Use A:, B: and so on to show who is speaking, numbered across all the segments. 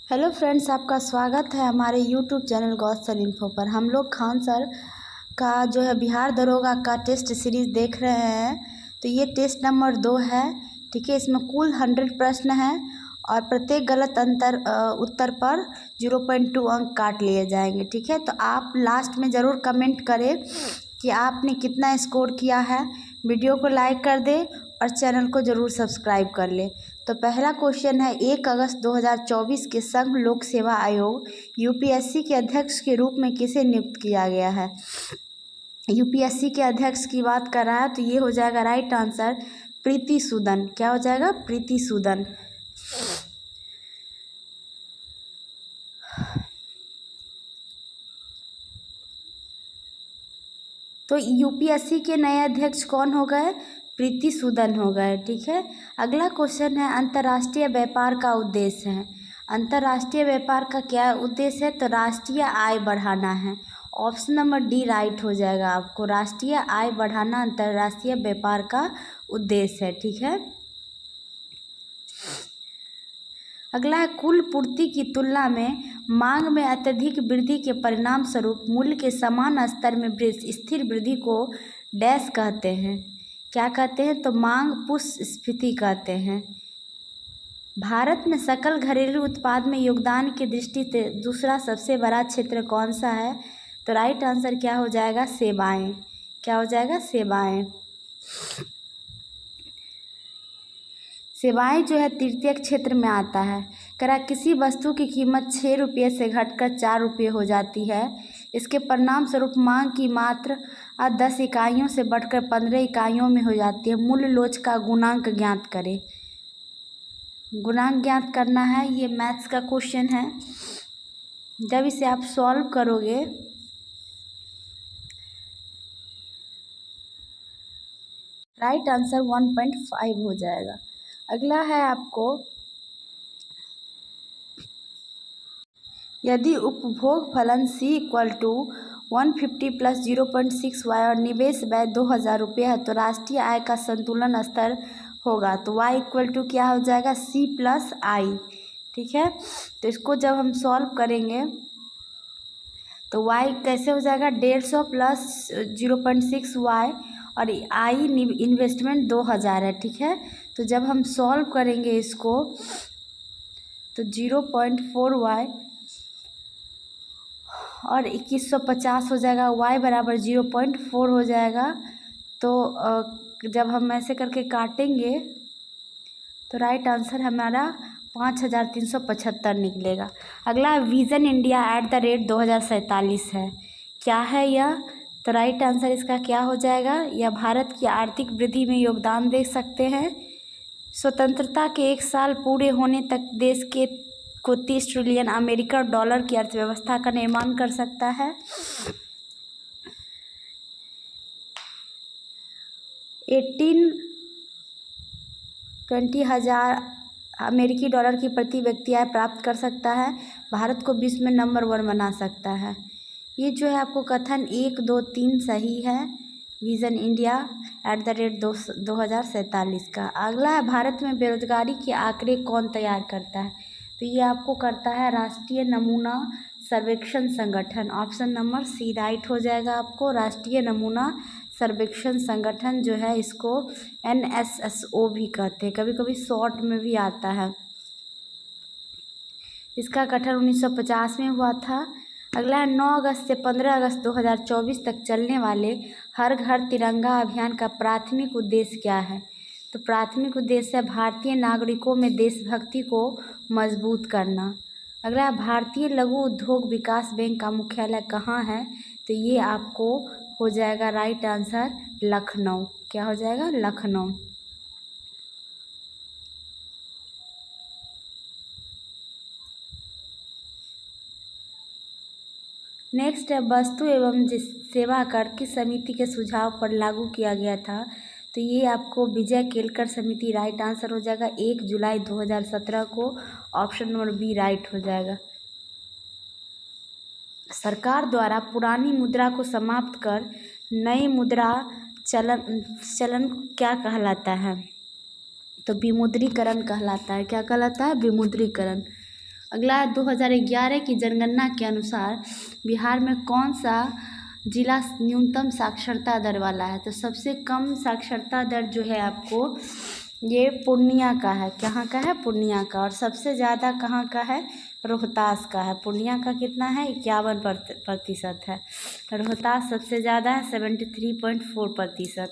A: Hello friends, आपका स्वागत है हमारे YouTube channel Gaus sir info पर। हम लोग खान सर का जो है बिहार दरोगा का टेस्ट सीरीज़ देख रहे हैं। तो ये टेस्ट नंबर 2 है। ठीक है, इसमें कुल 100 प्रश्न हैं और प्रत्येक गलत उत्तर पर 0.2 अंक काट लिए जाएंगे। ठीक है, तो आप लास्ट में ज़रूर कमेंट करें कि आपने कितना स्कोर किया है। वीडियो को लाइक कर दें और चैनल को ज़रूर सब्सक्राइब कर लें। तो पहला क्वेश्चन है, 1 अगस्त 2024 के संघ लोक सेवा आयोग यूपीएससी के अध्यक्ष के रूप में किसे नियुक्त किया गया है। यूपीएससी के अध्यक्ष की बात कर रहा है तो ये हो जाएगा राइट आंसर प्रीति सूदन। क्या हो जाएगा? प्रीति सूदन। तो यूपीएससी के नए अध्यक्ष कौन हो गए? प्रीति सूदन हो गए। ठीक है, अगला क्वेश्चन है, अंतर्राष्ट्रीय व्यापार का उद्देश्य है। अंतर्राष्ट्रीय व्यापार का क्या उद्देश्य है? तो राष्ट्रीय आय बढ़ाना है। ऑप्शन नंबर डी राइट हो जाएगा आपको। राष्ट्रीय आय बढ़ाना अंतर्राष्ट्रीय व्यापार का उद्देश्य है। ठीक है, अगला है, कुल पूर्ति की तुलना में मांग में अत्यधिक वृद्धि के परिणाम स्वरूप मूल्य के समान स्तर में स्थिर वृद्धि को डैश कहते हैं। क्या कहते हैं? तो मांग पुष्पस्फीति कहते हैं। भारत में सकल घरेलू उत्पाद में योगदान की दृष्टि से दूसरा सबसे बड़ा क्षेत्र कौन सा है? तो राइट आंसर क्या हो जाएगा? सेवाएं। क्या हो जाएगा? सेवाएं। सेवाएं जो है तृतीय क्षेत्र में आता है। करा किसी वस्तु की कीमत 6 रुपये से घटकर 4 रुपये हो जाती है, इसके परिणाम स्वरूप मांग की मात्रा 10 इकाइयों से बढ़कर 15 इकाइयों में हो जाती है। मूल्य लोच का गुणांक ज्ञात करें। गुणांक ज्ञात करना है, ये मैथ्स का क्वेश्चन है। जब इसे आप सॉल्व करोगे राइट आंसर 1.5 हो जाएगा। अगला है आपको, यदि उपभोग फलन C = 150 + 0.6y और निवेश व्यय 2000 रुपये है तो राष्ट्रीय आय का संतुलन स्तर होगा। तो y = क्या हो जाएगा? C + I। ठीक है, तो इसको जब हम सॉल्व करेंगे तो y कैसे हो जाएगा? 150 + 0.6y और I इन्वेस्टमेंट 2000 है। ठीक है, तो जब हम सॉल्व करेंगे इसको तो 0.4y और 2150 हो जाएगा। y बराबर 0.4 हो जाएगा। तो जब हम ऐसे करके काटेंगे तो राइट आंसर हमारा 5375 निकलेगा। अगला विज़न इंडिया @2047 है। क्या है यह? तो राइट आंसर इसका क्या हो जाएगा? यह भारत की आर्थिक वृद्धि में योगदान दे सकते हैं। स्वतंत्रता के 1 साल पूरे होने तक देश के को 30 ट्रिलियन अमेरिकन डॉलर की अर्थव्यवस्था का निर्माण कर सकता है। 20,000 अमेरिकी डॉलर की प्रति व्यक्ति आय प्राप्त कर सकता है। भारत को विश्व में नंबर 1 बना सकता है। ये जो है आपको कथन 1, 2, 3 सही है विज़न इंडिया @2047 का। अगला है, भारत में बेरोजगारी के आंकड़े कौन तैयार करता है? तो ये आपको करता है राष्ट्रीय नमूना सर्वेक्षण संगठन। ऑप्शन नंबर सी राइट हो जाएगा आपको। राष्ट्रीय नमूना सर्वेक्षण संगठन जो है इसको NSSO भी कहते हैं, कभी कभी शॉर्ट में भी आता है। इसका गठन 1950 में हुआ था। अगला है, 9 अगस्त से 15 अगस्त 2024 तक चलने वाले हर घर तिरंगा अभियान का प्राथमिक उद्देश्य क्या है? तो प्राथमिक उद्देश्य है भारतीय नागरिकों में देशभक्ति को मजबूत करना। अगला, भारतीय लघु उद्योग विकास बैंक का मुख्यालय कहाँ है? तो ये आपको हो जाएगा राइट आंसर लखनऊ। क्या हो जाएगा? लखनऊ। नेक्स्ट है, वस्तु एवं सेवा कर किस समिति के सुझाव पर लागू किया गया था? तो ये आपको विजय केलकर समिति राइट आंसर हो जाएगा 1 जुलाई 2017 को। ऑप्शन नंबर बी राइट हो जाएगा। सरकार द्वारा पुरानी मुद्रा को समाप्त कर नई मुद्रा चलन क्या कहलाता है? तो विमुद्रीकरण कहलाता है। क्या कहलाता है? विमुद्रीकरण। अगला 2011 की जनगणना के अनुसार बिहार में कौन सा जिला न्यूनतम साक्षरता दर वाला है? तो सबसे कम साक्षरता दर जो है आपको ये पूर्णिया का है। कहाँ का है? पूर्णिया का। और सबसे ज़्यादा कहाँ का है? रोहतास का है। पूर्णिया का कितना है? 51% है। रोहतास सबसे ज़्यादा है 73.4%।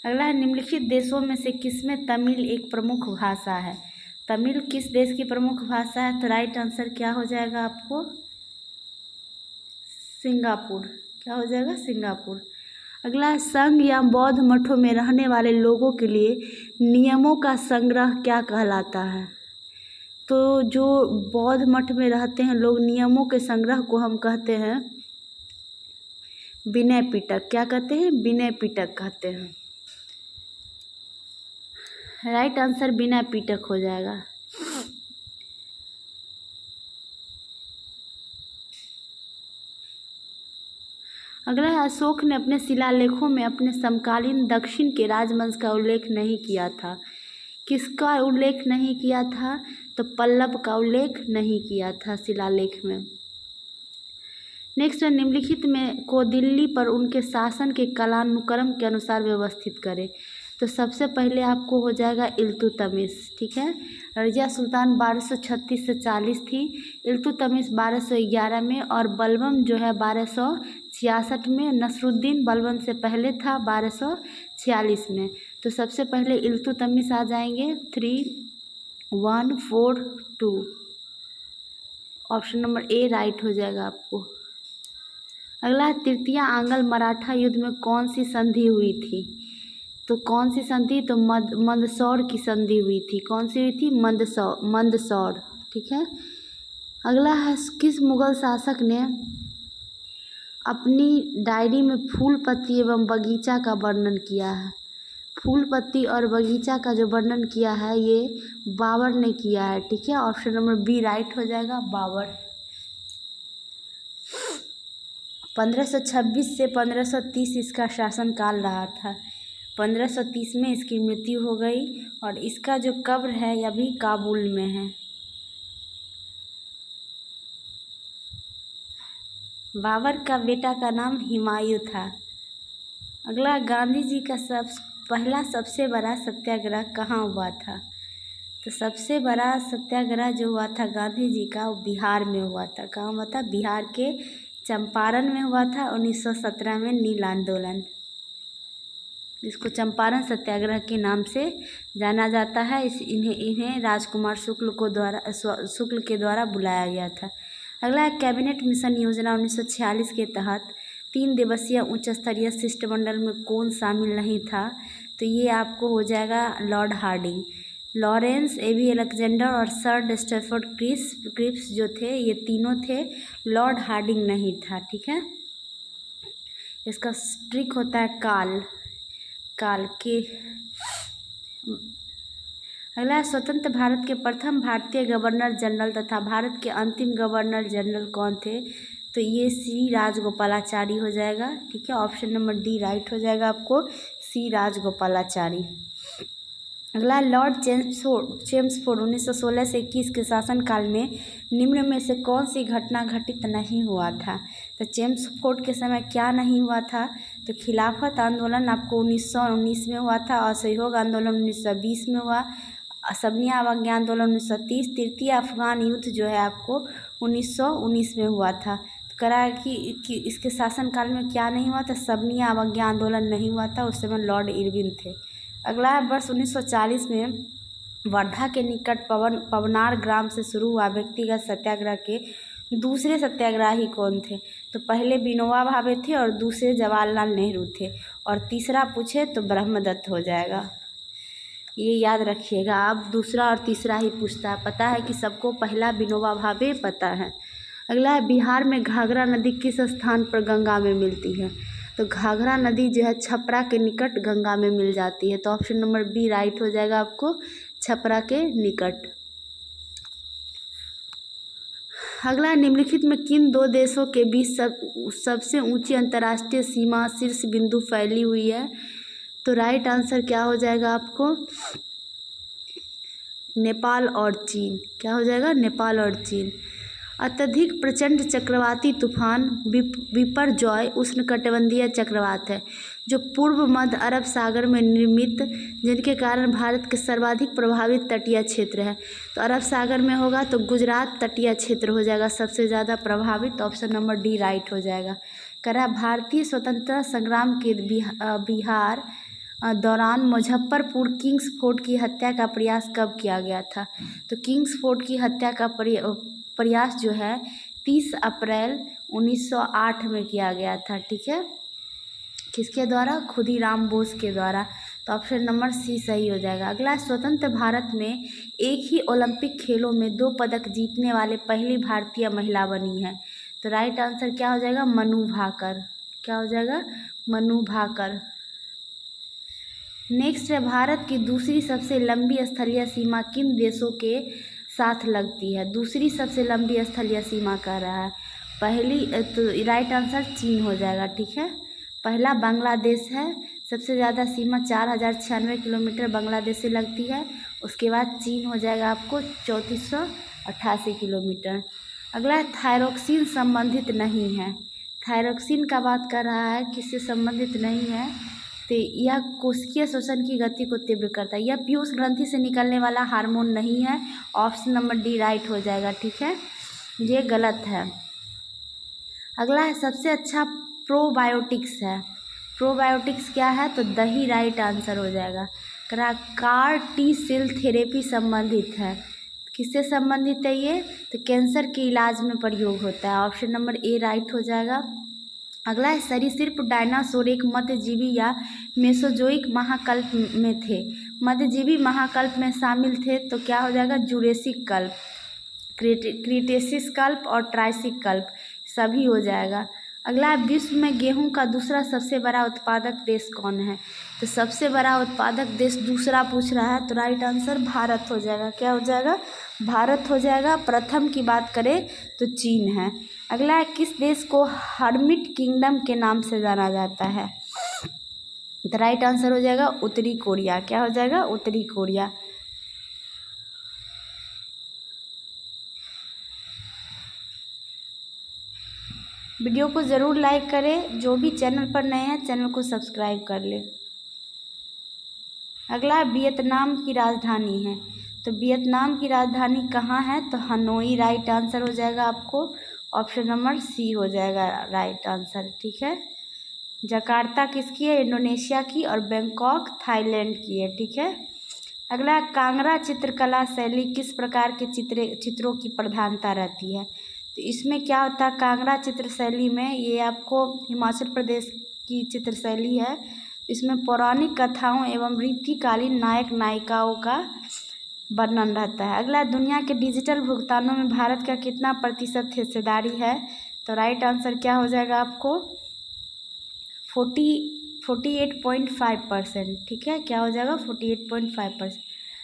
A: अगला है, निम्नलिखित देशों में से किसमें तमिल एक प्रमुख भाषा है? तमिल किस देश की प्रमुख भाषा है? तो राइट आंसर क्या हो जाएगा आपको? सिंगापुर। क्या हो जाएगा? सिंगापुर। अगला, संघ या बौद्ध मठों में रहने वाले लोगों के लिए नियमों का संग्रह क्या कहलाता है? तो जो बौद्ध मठ में रहते हैं लोग, नियमों के संग्रह को हम कहते हैं विनय पिटक। क्या कहते हैं? विनय पिटक कहते हैं। राइट आंसर विनय पिटक हो जाएगा। अगला है, अशोक ने अपने शिलालेखों में अपने समकालीन दक्षिण के राजवंश का उल्लेख नहीं किया था। किसका उल्लेख नहीं किया था? तो पल्लव का उल्लेख नहीं किया था शिलालेख में। नेक्स्ट है, निम्नलिखित में को दिल्ली पर उनके शासन के कालानुक्रम के अनुसार व्यवस्थित करें। तो सबसे पहले आपको हो जाएगा इल्तुतमिश। ठीक है, रजिया सुल्तान 1236 से 40 थी, इल्तुतमिश 1211 में, और बलबन जो है 1266 में, नसरुद्दीन बलबन से पहले था 1246 में। तो सबसे पहले इल्तुतमिश आ जाएंगे 3142। ऑप्शन नंबर ए राइट हो जाएगा आपको। अगला, तृतीय आंग्ल मराठा युद्ध में कौन सी संधि हुई थी? तो कौन सी संधि? तो मंदसौर की संधि हुई थी। कौन सी हुई थी? मंदसौर। ठीक है। अगला है, किस मुगल शासक ने अपनी डायरी में फूल पत्ती एवं बगीचा का वर्णन किया है? फूल पत्ती और बगीचा का जो वर्णन किया है ये बाबर ने किया है। ठीक है, ऑप्शन नंबर बी राइट हो जाएगा, बाबर। 1526 से 1530 इसका शासनकाल रहा था। 1530 में इसकी मृत्यु हो गई, और इसका जो कब्र है यह भी काबुल में है। बाबर का बेटा का नाम हुमायूं था। अगला, गांधी जी का पहला सबसे बड़ा सत्याग्रह कहाँ हुआ था? तो सबसे बड़ा सत्याग्रह जो हुआ था गांधी जी का, वो बिहार में हुआ था। कहाँ हुआ था? बिहार के चंपारण में हुआ था। 1917 में नील आंदोलन, इसको चंपारण सत्याग्रह के नाम से जाना जाता है। इन्हें राजकुमार शुक्ल के द्वारा बुलाया गया था। अगला, कैबिनेट मिशन योजना 1946 के तहत 3 दिवसीय उच्च स्तरीय शिष्टमंडल में कौन शामिल नहीं था? तो ये आपको हो जाएगा लॉर्ड हार्डिंग। लॉरेंस एवी अलेक्जेंडर और सर स्टेफर्ड क्रिप्स जो थे, ये तीनों थे। लॉर्ड हार्डिंग नहीं था। ठीक है, इसका ट्रिक होता है काल के। अगला, स्वतंत्र भारत के प्रथम भारतीय गवर्नर जनरल तथा भारत के अंतिम गवर्नर जनरल कौन थे? तो ये सी राजगोपालाचारी हो जाएगा। ठीक है, ऑप्शन नंबर डी राइट हो जाएगा आपको, सी राजगोपालाचारी। अगला, लॉर्ड चेम्सफोर्ड 1916 से 21 के शासनकाल में निम्न में से कौन सी घटना घटित नहीं हुआ था? तो चेम्सफोर्ड के समय क्या नहीं हुआ था? तो खिलाफत आंदोलन आपको 1919 में हुआ था, असहयोग आंदोलन 1920 में हुआ, असमिया अवज्ञा आंदोलन 1930, तृतीय अफगान युद्ध जो है आपको 1919 में हुआ था। तो करा कि इसके शासनकाल में क्या नहीं हुआ था? सबनिया अवज्ञा आंदोलन नहीं हुआ था, उस समय लॉर्ड इरविन थे। अगला है, वर्ष 1940 में वर्धा के निकट पवनार ग्राम से शुरू हुआ व्यक्तिगत सत्याग्रह के दूसरे सत्याग्रही कौन थे? तो पहले विनोबा भावे थे, और दूसरे जवाहरलाल नेहरू थे, और तीसरा पूछे तो ब्रह्मदत्त हो जाएगा। ये याद रखिएगा आप, दूसरा और तीसरा ही पूछता है। पता है कि सबको पहला विनोबा भावे पता है। अगला है, बिहार में घाघरा नदी किस स्थान पर गंगा में मिलती है? तो घाघरा नदी जो है छपरा के निकट गंगा में मिल जाती है। तो ऑप्शन नंबर बी राइट हो जाएगा आपको, छपरा के निकट। अगला, निम्नलिखित में किन 2 देशों के बीच सबसे ऊंची अंतर्राष्ट्रीय सीमा शीर्ष बिंदु फैली हुई है? तो राइट आंसर क्या हो जाएगा आपको? नेपाल और चीन। क्या हो जाएगा? नेपाल और चीन। अत्यधिक प्रचंड चक्रवाती तूफान बिपरजॉय उष्णकटिबंधीय चक्रवात है जो पूर्व मध्य अरब सागर में निर्मित, जिनके कारण भारत के सर्वाधिक प्रभावित तटीय क्षेत्र है। तो अरब सागर में होगा तो गुजरात तटीय क्षेत्र हो जाएगा सबसे ज़्यादा प्रभावित। ऑप्शन नंबर डी राइट हो जाएगा। कह रहा भारतीय स्वतंत्रता संग्राम के बिहार दौरान मुजफ्फरपुर किंग्स फोर्ट की हत्या का प्रयास कब किया गया था? तो किंग्स फोर्ट की हत्या का प्रयास जो है 30 अप्रैल 1908 में किया गया था। ठीक है, किसके द्वारा? खुदीराम बोस के द्वारा। तो ऑप्शन नंबर सी सही हो जाएगा। अगला, स्वतंत्र भारत में एक ही ओलंपिक खेलों में 2 पदक जीतने वाले पहली भारतीय महिला बनी है। तो राइट आंसर क्या हो जाएगा? मनु भाकर। क्या हो जाएगा? मनु भाकर। नेक्स्ट है, भारत की दूसरी सबसे लंबी स्थलीय सीमा किन देशों के साथ लगती है? दूसरी सबसे लंबी स्थलीय सीमा कह रहा है। पहली तो राइट आंसर चीन हो जाएगा। ठीक है, पहला बांग्लादेश है, सबसे ज़्यादा सीमा 4096 किलोमीटर बांग्लादेश से लगती है। उसके बाद चीन हो जाएगा आपको 3488 किलोमीटर। अगला है, थायरोक्सिन संबंधित नहीं है। थायरोक्सिन का बात कर रहा है, किससे संबंधित नहीं है? तो यह कोशिकीय श्वसन की गति को तीव्र करता है। यह पीयूष ग्रंथि से निकलने वाला हार्मोन नहीं है। ऑप्शन नंबर डी राइट हो जाएगा। ठीक है, ये गलत है। अगला है, सबसे अच्छा प्रोबायोटिक्स है। प्रोबायोटिक्स क्या है? तो दही राइट आंसर हो जाएगा। कार टी सेल थेरेपी संबंधित है। किससे संबंधित है ये? तो कैंसर के इलाज में प्रयोग होता है। ऑप्शन नंबर ए राइट हो जाएगा। अगला है, सरीसृप डायनासोर एक मध्यजीवी या मेसोजोइक महाकल्प में थे। मध्यजीवी महाकल्प में शामिल थे तो क्या हो जाएगा? जुरेसिक कल्प, क्रीटेशियस कल्प और ट्रायसिक कल्प सभी हो जाएगा। अगला है, विश्व में गेहूं का दूसरा सबसे बड़ा उत्पादक देश कौन है? तो सबसे बड़ा उत्पादक देश दूसरा पूछ रहा है, तो राइट आंसर भारत हो जाएगा। क्या हो जाएगा? भारत हो जाएगा। प्रथम की बात करें तो चीन है। अगला है, किस देश को हर्मिट किंगडम के नाम से जाना जाता है? तो राइट आंसर हो जाएगा उत्तरी कोरिया। क्या हो जाएगा? उत्तरी कोरिया। वीडियो को ज़रूर लाइक करें। जो भी चैनल पर नए हैं चैनल को सब्सक्राइब कर ले। अगला, वियतनाम की राजधानी है। तो वियतनाम की राजधानी कहाँ है? तो हनोई राइट आंसर हो जाएगा आपको। ऑप्शन नंबर सी हो जाएगा राइट आंसर। ठीक है, जकार्ता किसकी है? इंडोनेशिया की। और बैंकॉक थाईलैंड की है। ठीक है, अगला, कांगड़ा चित्रकला शैली किस प्रकार के चित्रों की प्रधानता रहती है? तो इसमें क्या होता है, कांगड़ा चित्र शैली में, ये आपको हिमाचल प्रदेश की चित्र शैली है। इसमें पौराणिक कथाओं एवं रीतिकालीन नायक नायिकाओं का वर्णन रहता है। अगला, दुनिया के डिजिटल भुगतानों में भारत का कितना प्रतिशत हिस्सेदारी है? तो राइट आंसर क्या हो जाएगा आपको? 48.5%। ठीक है, क्या हो जाएगा? 48.5%।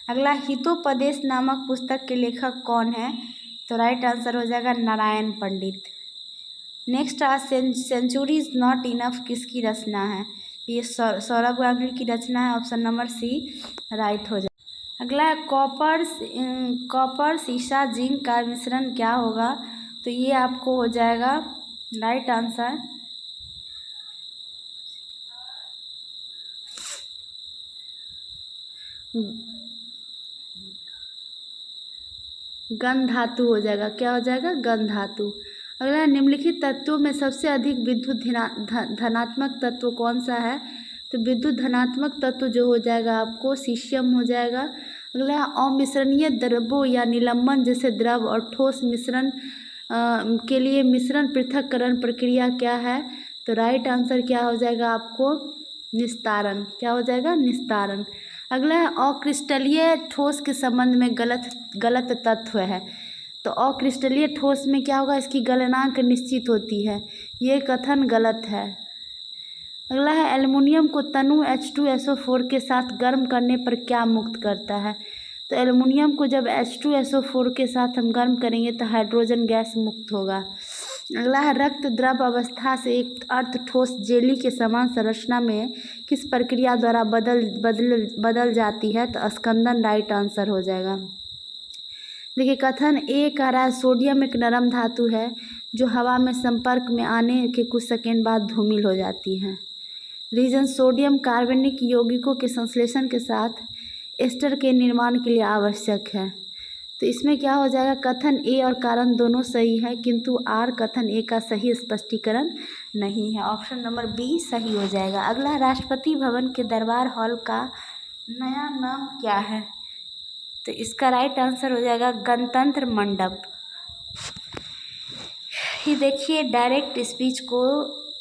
A: अगला, हितोपदेश नामक पुस्तक के लेखक कौन है? तो राइट आंसर हो जाएगा Narayan Pandit. Next, century is not enough किसकी रचना है? ये सौरभ गांगुली की रचना है। ऑप्शन नंबर सी राइट हो जाएगा। अगला, कॉपर सीसा जिंक का मिश्रण क्या होगा? तो ये आपको हो जाएगा राइट आंसर गन धातु हो जाएगा। क्या हो जाएगा? गन धातु। अगला, निम्नलिखित तत्वों में सबसे अधिक विद्युत धनात्मक तत्व कौन सा है? तो विद्युत धनात्मक तत्व जो हो जाएगा आपको सीशियम हो जाएगा। अगला, अमिश्रणीय द्रव्यों या निलंबन जैसे द्रव और ठोस मिश्रण के लिए मिश्रण पृथक्करण प्रक्रिया क्या है? तो राइट आंसर क्या हो जाएगा आपको? निस्तारण। क्या हो जाएगा? निस्तारण। अगला है, अक्रिस्टलीय ठोस के संबंध में गलत तत्व है। तो अक्रिस्टलीय ठोस में क्या होगा? इसकी गलनांक निश्चित होती है। ये कथन गलत है। अगला है, एल्युमिनियम को तनु H2SO4 के साथ गर्म करने पर क्या मुक्त करता है? तो एल्युमिनियम को जब H2SO4 के साथ हम गर्म करेंगे तो हाइड्रोजन गैस मुक्त होगा। अगला है, रक्त द्रव अवस्था से एक अर्ध ठोस जेली के समान संरचना में किस प्रक्रिया द्वारा बदल जाती है, तो स्कंदन राइट आंसर हो जाएगा। देखिए कथन ए कह रहा है सोडियम एक नरम धातु है जो हवा में संपर्क में आने के कुछ सेकेंड बाद धूमिल हो जाती है। रीजन सोडियम कार्बनिक यौगिकों के संश्लेषण के साथ एस्टर के निर्माण के लिए आवश्यक है। तो इसमें क्या हो जाएगा, कथन ए और कारण दोनों सही है, किंतु आर कथन ए का सही स्पष्टीकरण नहीं है। ऑप्शन नंबर बी सही हो जाएगा। अगला, राष्ट्रपति भवन के दरबार हॉल का नया नाम क्या है, तो इसका राइट आंसर हो जाएगा गणतंत्र मंडप। ये देखिए डायरेक्ट स्पीच को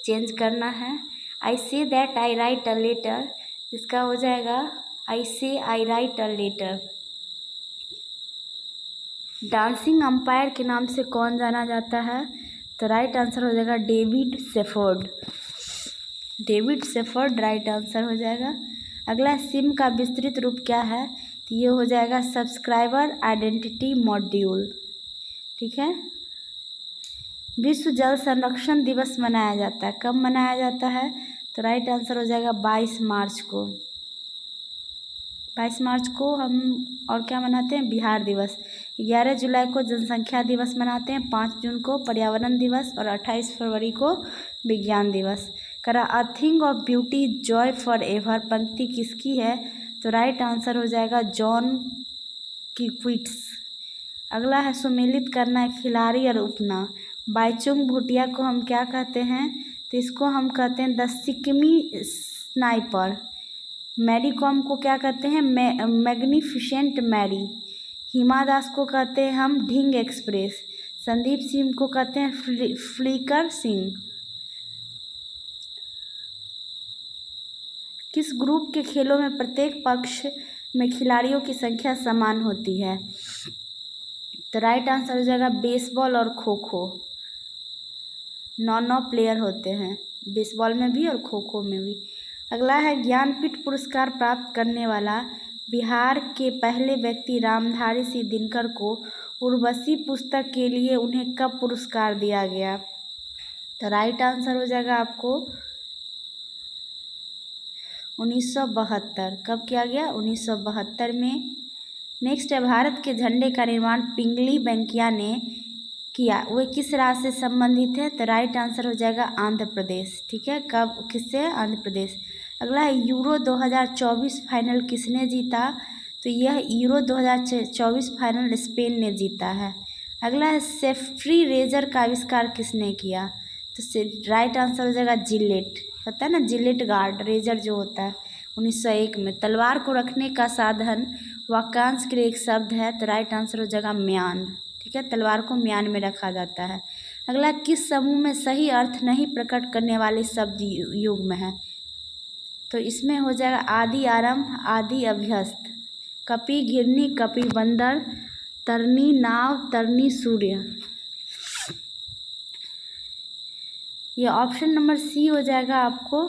A: चेंज करना है। I say that I write a letter, इसका हो जाएगा I say I write a letter. Dancing umpire के नाम से कौन जाना जाता है, तो राइट आंसर हो जाएगा David shepherd. David shepherd right answer हो जाएगा। अगला, सिम का विस्तृत रूप क्या है, तो ये हो जाएगा सब्सक्राइबर आइडेंटिटी मॉड्यूल। ठीक है। विश्व जल संरक्षण दिवस मनाया जाता है, कब मनाया जाता है, तो राइट आंसर हो जाएगा 22 मार्च को। 22 मार्च को हम और क्या मनाते हैं, बिहार दिवस। 11 जुलाई को जनसंख्या दिवस मनाते हैं, 5 जून को पर्यावरण दिवस और 28 फरवरी को विज्ञान दिवस। करा a thing of beauty Joy for ever पंक्ति किसकी है, तो राइट आंसर हो जाएगा जॉन कीक्विट्स। अगला है सुमेलित करना है खिलाड़ी और उपनाम। बाईचुंग भूटिया को हम क्या कहते हैं, तो इसको हम कहते हैं the Sikkimi sniper. Mary com को क्या कहते हैं, मैग्निफिसेंट मैरी। हिमा दास को कहते हैं हम ढिंग एक्सप्रेस। संदीप सिंह को कहते हैं फ्लिकर सिंह। किस ग्रुप के खेलों में प्रत्येक पक्ष में खिलाड़ियों की संख्या समान होती है, तो राइट आंसर हो जाएगा बेसबॉल और खो खो। 9 प्लेयर होते हैं बेसबॉल में भी और खो खो में भी। अगला है ज्ञानपीठ पुरस्कार प्राप्त करने वाला बिहार के पहले व्यक्ति रामधारी सिंह दिनकर को उर्वशी पुस्तक के लिए उन्हें कब पुरस्कार दिया गया, तो राइट आंसर हो जाएगा आपको 1972। कब किया गया, 1972 में। नेक्स्ट है भारत के झंडे का निर्माण पिंगली वेंकैया ने किया, वे किस राज्य से संबंधित है, तो राइट आंसर हो जाएगा आंध्र प्रदेश। ठीक है, कब किससे, आंध्र प्रदेश। अगला है यूरो 2024 फाइनल किसने जीता, तो यह यूरो 2024 फाइनल स्पेन ने जीता है। अगला है सेफ्री रेजर का आविष्कार किसने किया, तो राइट आंसर हो जाएगा जिलेट। होता है ना जिलेट गार्ड रेजर जो होता है, 1901 में। तलवार को रखने का साधन वाक्यांश के लिए एक शब्द है, तो राइट आंसर हो जाएगा म्यान। ठीक है, तलवार को म्यान में रखा जाता है। अगला, किस समूह में सही अर्थ नहीं प्रकट करने वाले शब्द युग्म है, तो इसमें हो जाएगा आदि आरंभ, आदि अभ्यस्त। कपि घिरनी, कपि बंदर, तरनी नाव, तरनी सूर्य। ये ऑप्शन नंबर सी हो जाएगा आपको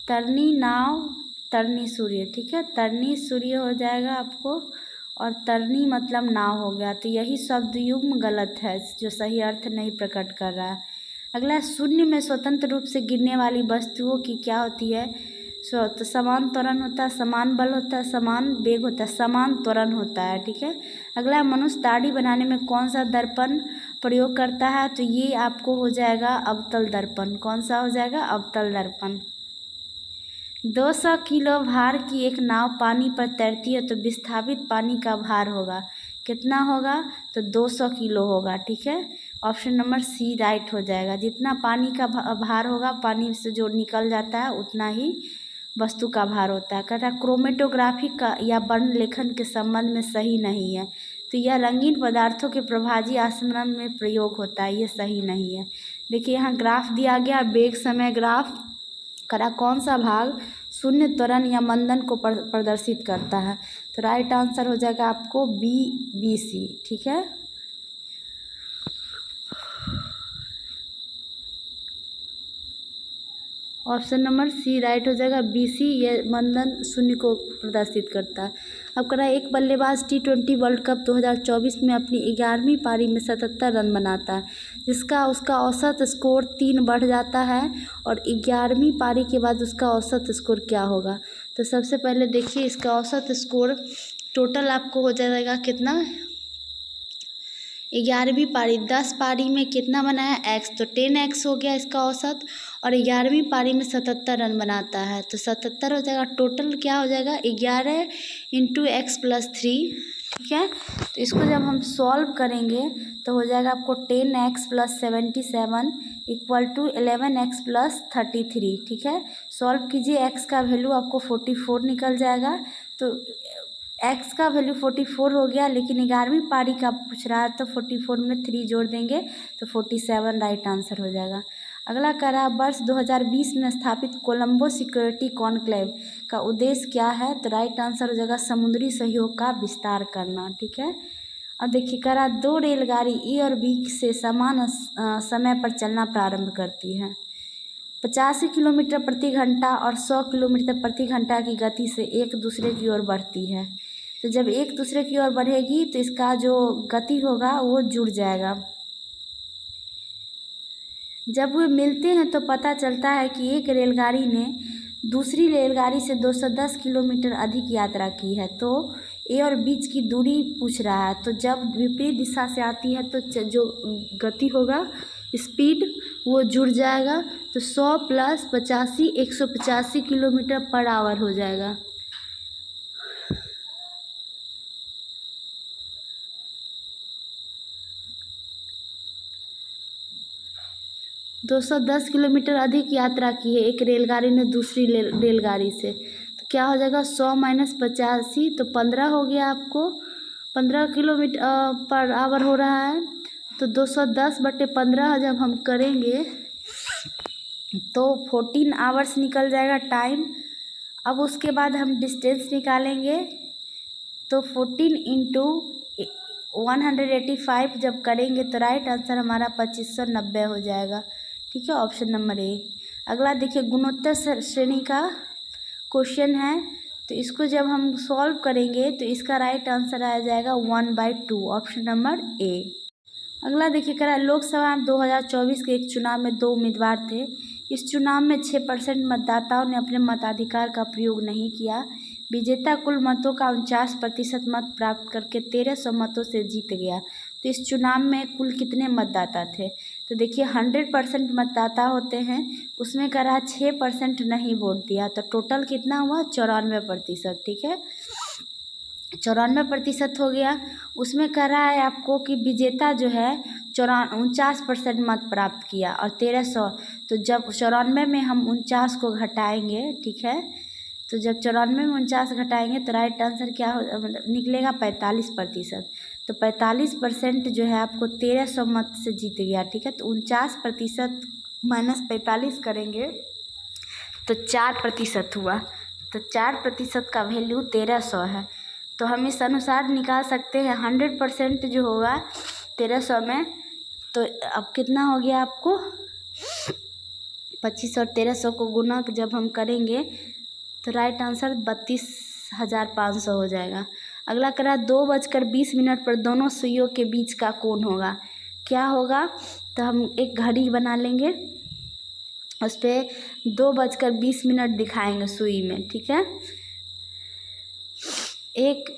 A: तरनी नाव, तरनी सूर्य। ठीक है, तरनी सूर्य हो जाएगा आपको, और तरनी मतलब नाव हो गया, तो यही शब्द युग्म गलत है जो सही अर्थ नहीं प्रकट कर रहा है। अगला, शून्य में स्वतंत्र रूप से गिरने वाली वस्तुओं की क्या होती है, तो समान त्वरण होता है, समान बल होता है, समान वेग होता है, समान त्वरण होता है। ठीक है। अगला, मनुष्य दाढ़ी बनाने में कौन सा दर्पण प्रयोग करता है, तो ये आपको हो जाएगा अवतल दर्पण। कौन सा हो जाएगा, अवतल दर्पण। 200 किलो भार की एक नाव पानी पर तैरती है, तो विस्थापित पानी का भार होगा कितना होगा, तो 200 किलो होगा। ठीक है, ऑप्शन नंबर सी राइट हो जाएगा। जितना पानी का भार होगा, पानी से जो निकल जाता है उतना ही वस्तु का भार होता है। कहता है क्रोमेटोग्राफी का या वर्ण लेखन के संबंध में सही नहीं है, तो यह रंगीन पदार्थों के प्रभाजी आसमन में प्रयोग होता है, ये सही नहीं है। देखिए यहाँ ग्राफ दिया गया, वेग समय ग्राफ करा कौन सा भाग शून्य त्वरण या मंदन को प्रदर्शित करता है, तो राइट आंसर हो जाएगा आपको बी सी। ठीक है। ऑप्शन नंबर सी राइट हो जाएगा। BC ये मानदंड शून्य को प्रदर्शित करता है। अब करा एक बल्लेबाज T20 वर्ल्ड कप 2024 में अपनी 11वीं पारी में 77 रन बनाता है, जिसका उसका औसत स्कोर 3 बढ़ जाता है, और 11वीं पारी के बाद उसका औसत स्कोर क्या होगा। तो सबसे पहले देखिए इसका औसत स्कोर टोटल आपको हो जाएगा कितना, 11वीं पारी 10 पारी में कितना बनाया x, तो 10x हो गया इसका औसत, और 11वीं पारी में 77 रन बनाता है तो 77 हो जाएगा। टोटल क्या हो जाएगा 11 × x+3, ठीक है। तो इसको जब हम सॉल्व करेंगे तो हो जाएगा आपको 10x + 77 = 11x + 33, ठीक है। सॉल्व कीजिए, x का वैल्यू आपको 44 निकल जाएगा। तो x का वैल्यू 44 हो गया, लेकिन 11वीं पारी का पूछ रहा है तो 44 में 3 जोड़ देंगे तो 47 राइट आंसर हो जाएगा। अगला कह रहा है वर्ष 2020 में स्थापित कोलंबो सिक्योरिटी कॉन्क्लेव का उद्देश्य क्या है, तो राइट आंसर हो जाएगा समुद्री सहयोग का विस्तार करना, ठीक है। अब देखिए कह रहा 2 रेलगाड़ी A और B से समान समय पर चलना प्रारंभ करती है। 85 किलोमीटर प्रति घंटा और 100 किलोमीटर प्रति घंटा की गति से एक दूसरे की ओर बढ़ती है। तो जब एक दूसरे की ओर बढ़ेगी तो इसका जो गति होगा वो जुड़ जाएगा। जब वे मिलते हैं तो पता चलता है कि एक रेलगाड़ी ने दूसरी रेलगाड़ी से 210 किलोमीटर अधिक यात्रा की है। तो ए और बीच की दूरी पूछ रहा है, तो जब विपरीत दिशा से आती है तो जो गति होगा स्पीड वो जुड़ जाएगा। तो 100 + 85 185 किलोमीटर पर आवर हो जाएगा। दो 210 किलोमीटर अधिक यात्रा की है एक रेलगाड़ी ने दूसरी रेलगाड़ी से, तो क्या हो जाएगा 100 - 85 तो 15 हो गया आपको, 15 किलोमीटर पर आवर हो रहा है। तो 210/15 जब हम करेंगे तो 14 आवर्स निकल जाएगा टाइम। अब उसके बाद हम डिस्टेंस निकालेंगे तो 14 × 185 जब करेंगे तो राइट आंसर हमारा 2590 हो जाएगा, ठीक है। Option number A. अगला देखिए गुणोत्तर श्रेणी का क्वेश्चन है, तो इसको जब हम सॉल्व करेंगे तो इसका राइट आंसर आ जाएगा 1/2, ऑप्शन नंबर ए। अगला देखिए कह रहा है लोकसभा 2024 के एक चुनाव में 2 उम्मीदवार थे। इस चुनाव में 6% मतदाताओं ने अपने मताधिकार का प्रयोग नहीं किया। विजेता कुल मतों का 49% मत प्राप्त करके 1300 मतों से जीत गया। तो इस चुनाव में कुल कितने मतदाता थे, तो देखिए 100% मतदाता होते हैं, उसमें कह रहा है 6% नहीं वोट दिया, तो टोटल कितना हुआ 94%, ठीक है। 94% हो गया। उसमें कह रहा है आपको कि विजेता जो है 49% मत प्राप्त किया और 1300, तो जब 94 में हम 49 को घटाएंगे, ठीक है, तो जब 94 में 49 घटाएंगे तो राइट आंसर क्या हो मतलब निकलेगा 45%। तो 45% जो है आपको 1300 मत से जीत गया, ठीक है। तो 49% - 45 करेंगे तो 4% हुआ, तो 4% का वैल्यू 1300 है। तो हम इस अनुसार निकाल सकते हैं 100% जो होगा 1300 में, तो अब कितना हो गया आपको 25 और 1300 को गुना जब हम करेंगे तो राइट आंसर 32,500 हो जाएगा। अगला करा 2:20 पर दोनों सुइयों के बीच का कोण होगा, क्या होगा, तो हम एक घड़ी बना लेंगे, उस पर 2:20 दिखाएंगे सुई में, ठीक है। एक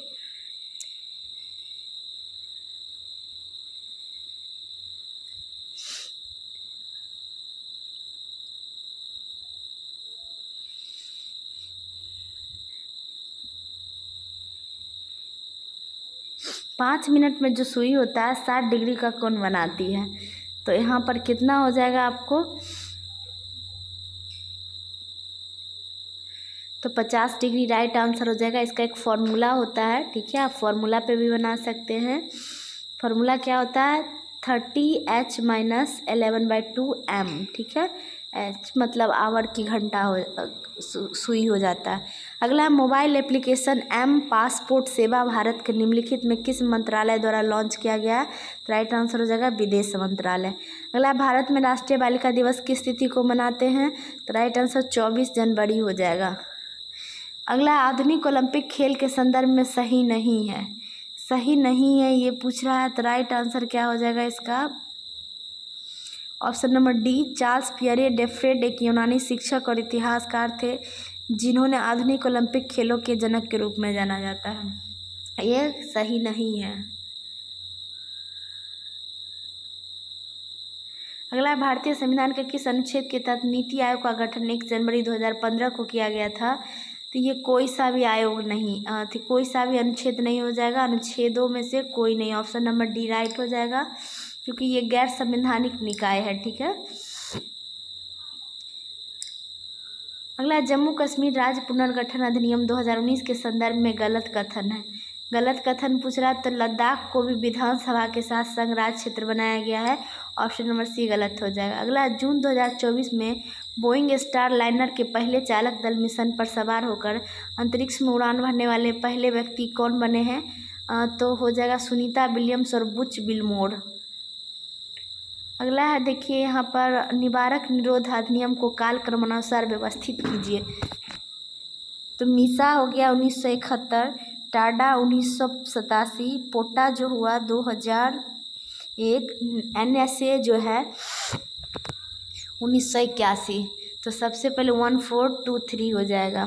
A: 5 मिनट में जो सुई होता है 60 डिग्री का कोण बनाती है। तो यहाँ पर कितना हो जाएगा आपको, तो 50 डिग्री राइट आंसर हो जाएगा। इसका एक फॉर्मूला होता है, ठीक है, आप फॉर्मूला पे भी बना सकते हैं। फॉर्मूला क्या होता है 30H - 11/2 m, ठीक है। एच मतलब आवर की घंटा हो सुई हो जाता है। अगला है मोबाइल एप्लीकेशन एम पासपोर्ट सेवा भारत के निम्नलिखित में किस मंत्रालय द्वारा लॉन्च किया गया है? तो राइट आंसर हो जाएगा विदेश मंत्रालय। अगला है भारत में राष्ट्रीय बालिका दिवस किस तिथि को मनाते हैं? तो राइट आंसर 24 जनवरी हो जाएगा। अगला आधुनिक ओलंपिक खेल के संदर्भ में सही नहीं है, सही नहीं है ये पूछ रहा है, तो राइट आंसर क्या हो जाएगा इसका? Option number D, Charles Pierre डेफ्रेड एक यूनानी शिक्षक और इतिहासकार थे जिन्होंने आधुनिक ओलंपिक खेलों के जनक के रूप में जाना जाता है। ये सही नहीं है। अगला भारतीय संविधान के किस अनुच्छेद के तहत नीति आयोग का गठन 1 जनवरी 2015 को किया गया था? तो ये कोई सा भी आयोग नहीं, तो कोई सा भी अनुच्छेद नहीं हो जाएगा, अनुच्छेदों में से कोई नहीं। ऑप्शन नंबर डी राइट हो जाएगा, क्योंकि ये गैर संवैधानिक निकाय है। ठीक है। अगला जम्मू कश्मीर राज्य पुनर्गठन अधिनियम 2019 के संदर्भ में गलत कथन है। गलत कथन पूछ रहा है, तो लद्दाख को भी विधानसभा के साथ संघ राज्य क्षेत्र बनाया गया है। ऑप्शन नंबर सी गलत हो जाएगा। अगला जून 2024 में बोइंग स्टार लाइनर के पहले चालक दल मिशन पर सवार होकर अंतरिक्ष में उड़ान भरने वाले पहले व्यक्ति कौन बने हैं? तो हो जाएगा सुनीता विलियम्स और बुच विल्मोर। अगला है देखिए यहाँ पर निवारक निरोध अधिनियम को कालक्रमानुसार व्यवस्थित कीजिए। तो मीसा हो गया 1971, टाडा 1987, पोटा जो हुआ 2001, NSA जो है 1981। तो सबसे पहले 1423 हो जाएगा।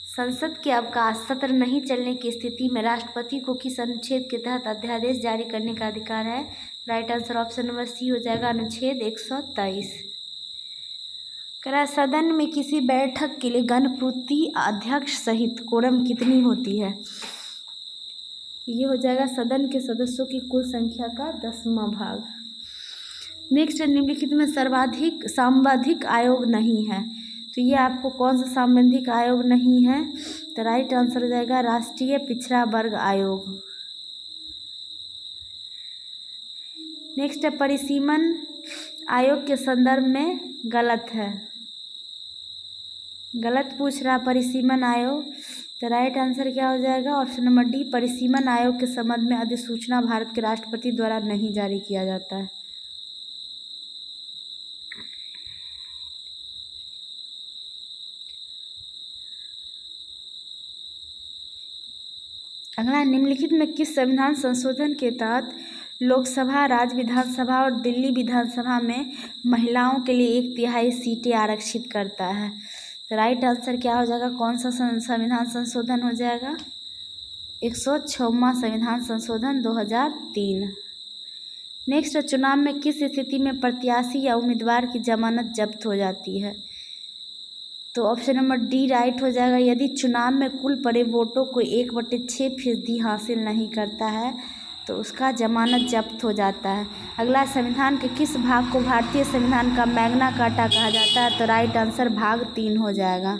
A: संसद के अवकाश सत्र नहीं चलने की स्थिति में राष्ट्रपति को किस अनुच्छेद के तहत अध्यादेश जारी करने का अधिकार है? Right answer option number C हो जाएगा, अनुच्छेद 123। करा सदन में किसी बैठक के लिए गणपूर्ति अध्यक्ष सहित कोरम कितनी होती है? ये हो जाएगा सदन के सदस्यों की कुल संख्या का 10वां भाग। नेक्स्ट निम्नलिखित में सांविधिक आयोग नहीं है, तो ये आपको कौन सा सांविधिक आयोग नहीं है? तो राइट आंसर हो जाएगा राष्ट्रीय पिछड़ा वर्ग आयोग। नेक्स्ट है परिसीमन आयोग के संदर्भ में गलत है, गलत पूछ रहा परिसीमन आयोग। तो राइट आंसर क्या हो जाएगा? ऑप्शन नंबर डी, परिसीमन आयोग के संबंध में अधिसूचना भारत के राष्ट्रपति द्वारा नहीं जारी किया जाता है। अगला निम्नलिखित में किस संविधान संशोधन के तहत लोकसभा, राज्य विधानसभा और दिल्ली विधानसभा में महिलाओं के लिए 1/3 सीटें आरक्षित करता है? तो राइट आंसर क्या हो जाएगा? कौन सा संविधान संशोधन हो जाएगा? 106वां संविधान संशोधन 2003। नेक्स्ट, चुनाव में किस स्थिति में प्रत्याशी या उम्मीदवार की जमानत जब्त हो जाती है? तो ऑप्शन नंबर डी राइट हो जाएगा, यदि चुनाव में कुल पड़े वोटों को 1/6% हासिल नहीं करता है तो उसका जमानत जब्त हो जाता है। अगला, संविधान के किस भाग को भारतीय संविधान का मैग्ना कार्टा कहा जाता है? तो राइट आंसर भाग 3 हो जाएगा।